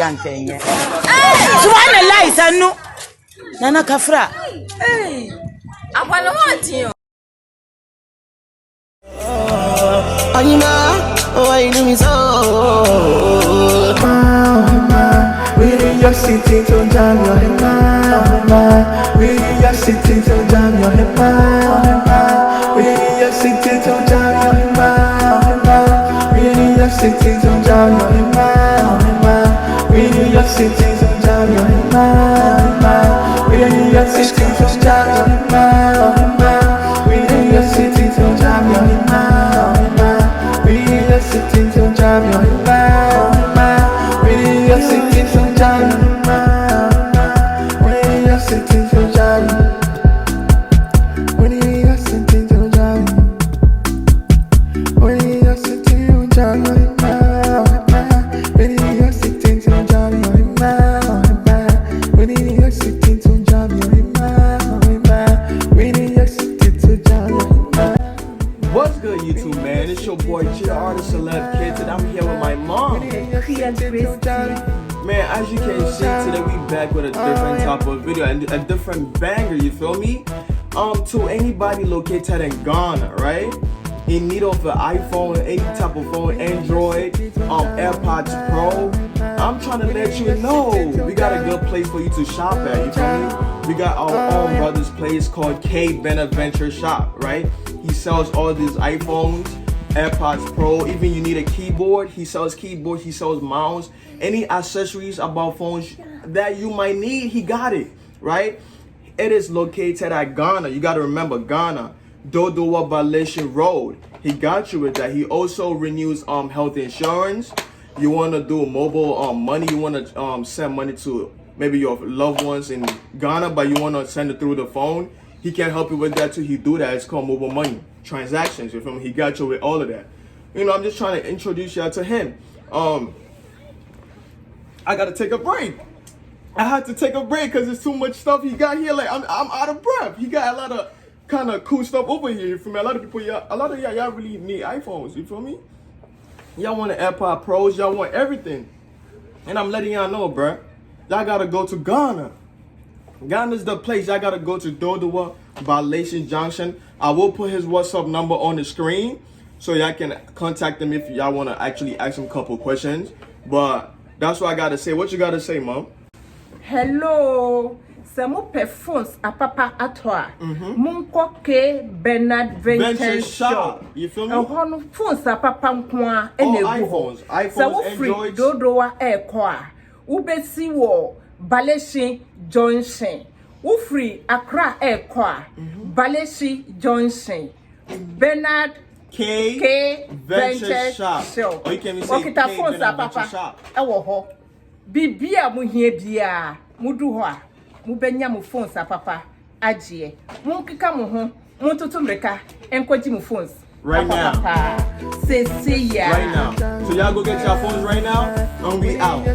Yanke. Subhanallah, Sanu. Nana Kafra. Hey, I want to want you. Oh, I know me so. We need your city to jam your head. We need your city to jam your head. We need your city to jam your head. We need your city to jam your head. We need your city to jam your head. We need your city to jam your head. We need your city to jam your head. We need your city to jam your head. We need your city to jam your head. We need your city to jam. We need your city to jam. We need your city to jam. We need your city to jam. We need your city to jam. We need your city to jam. What's good, YouTube, man? It's your boy JR.THECELEBKD, and I'm here with my mom. Akua Grace. Man, as you can see, today we back with a different type of video and a different banger, you feel me? To anybody located in Ghana, right? In need of an iPhone, any type of phone, Android, AirPods Pro, I'm trying to let you know we got a good place for you to shop at, you feel me? We got our own brother's place called K Beneventure Shop, right? He sells all these iPhones, AirPods Pro, even you need a keyboard, he sells keyboards, he sells mounts, any accessories about phones that you might need, he got it, right? It is located at Ghana. You got to remember Ghana, Dodowa Baleshin Road. He got you with that. He also renews health insurance. You want to do mobile money, you want to send money to maybe your loved ones in Ghana, but you want to send it through the phone. He can help you with that too. He do that. It's called mobile money transactions. You feel me? He got you with all of that. You know, I'm just trying to introduce y'all to him. I gotta take a break. I had to take a break because there's too much stuff he got here. Like I'm out of breath. He got a lot of kind of cool stuff over here. You feel me? A lot of people, y'all really need iPhones. You feel me? Y'all want the AirPod Pros. Y'all want everything. And I'm letting y'all know, bruh. Y'all gotta go to Ghana. Ghana's the place. Y'all gotta go to Dodowa Baleshin Junction. I will put his WhatsApp number on the screen so y'all can contact him if y'all want to actually ask him a couple questions. But that's what I gotta say. What you gotta say, Mom? Hello. Samo phones apapa atwa. Munko K Beneventure Shop. You feel me? Phones apapa nkwa iPhones, Androids. Dodowa ekwa. Ubesi wo Baleshin Junction. Ufree Accra ekwa. Baleshin Junction. Bernard K Venture Shop. Or you can say K Venture Shop. Ewo ho. Bibia mu hie bia. Mudu ho a. Mu benya mu phones apapa agye. Mu kika mu ho. Mu tutumreka enkoji mu phones. Right now. Say ya. Right now. So y'all go get your phones right now and we out.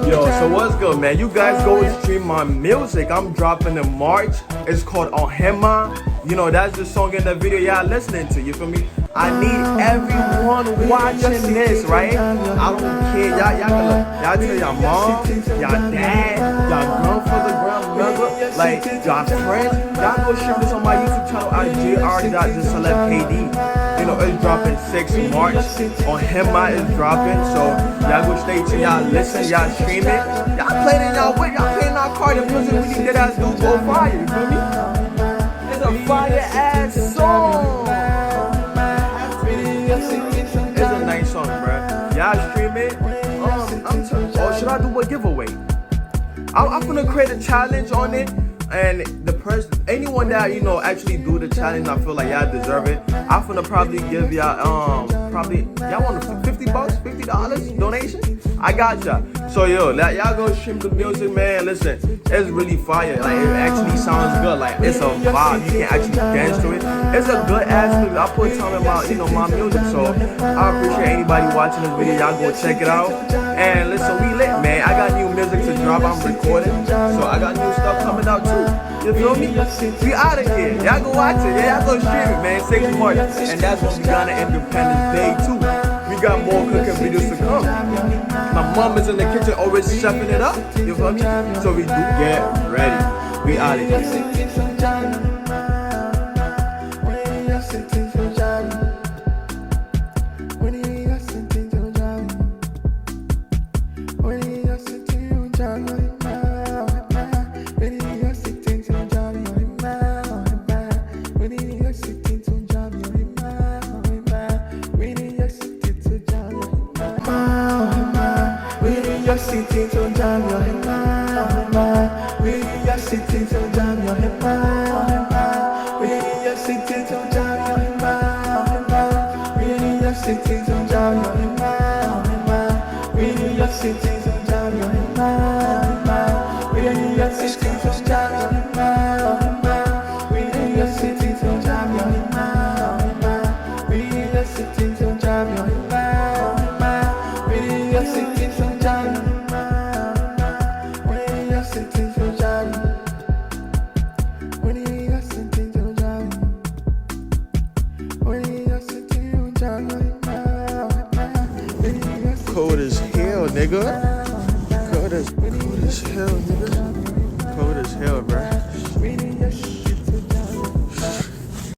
Yo, so what's good, man? You guys go and stream my music. I'm dropping in March. It's called Ohema. You know, that's the song in the video y'all listening to. You feel me? I need everyone watching this, right? I don't care. Y'all tell y'all mom, y'all dad, y'all grandfather, grandmother, like y'all friends. Y'all go stream this on my YouTube channel at JR.THECELEBKD. You know, it's dropping 6 March. Ohema is dropping. So y'all go stay tuned. Y'all listen, y'all stream it. Y'all playing in y'all whip, y'all playing our car. The music we did as do go fire. You feel me? It's a fire ass song. It's a nice song, bruh. Y'all stream it. Or should I do a giveaway? I'm gonna create a challenge on it, and the person, anyone that actually do the challenge, I feel like y'all deserve it. I'm gonna probably give y'all y'all want $50, $50 donation? I got y'all. So yo, y'all go stream the music, man. Listen, it's really fire. Like it actually sounds good. Like it's a vibe. You can actually dance to it. It's a good ass music. I put time in my my music. So I appreciate anybody watching this video. Y'all go check it out. And listen, we lit, man. I got new music to drop. I'm recording, so I got new stuff coming out too. You feel me? We out of here. Y'all go watch it. Yeah, y'all go stream it, man. 6 March, and that's when we got an Independence Day too. We got more cooking videos to come. My mom is in the kitchen always chefing it up. You feel me? So we do get ready. We out of here. City to jam your head, we are city to jam your head, we are city to jam your head, we are city to jam your head, we are city to jam your head, we are city to jam your head, we are city to jam your head, we are city to jam your head, we are city to jam. Cold as hell, nigga. Cold as hell, nigga. Cold as hell, bro.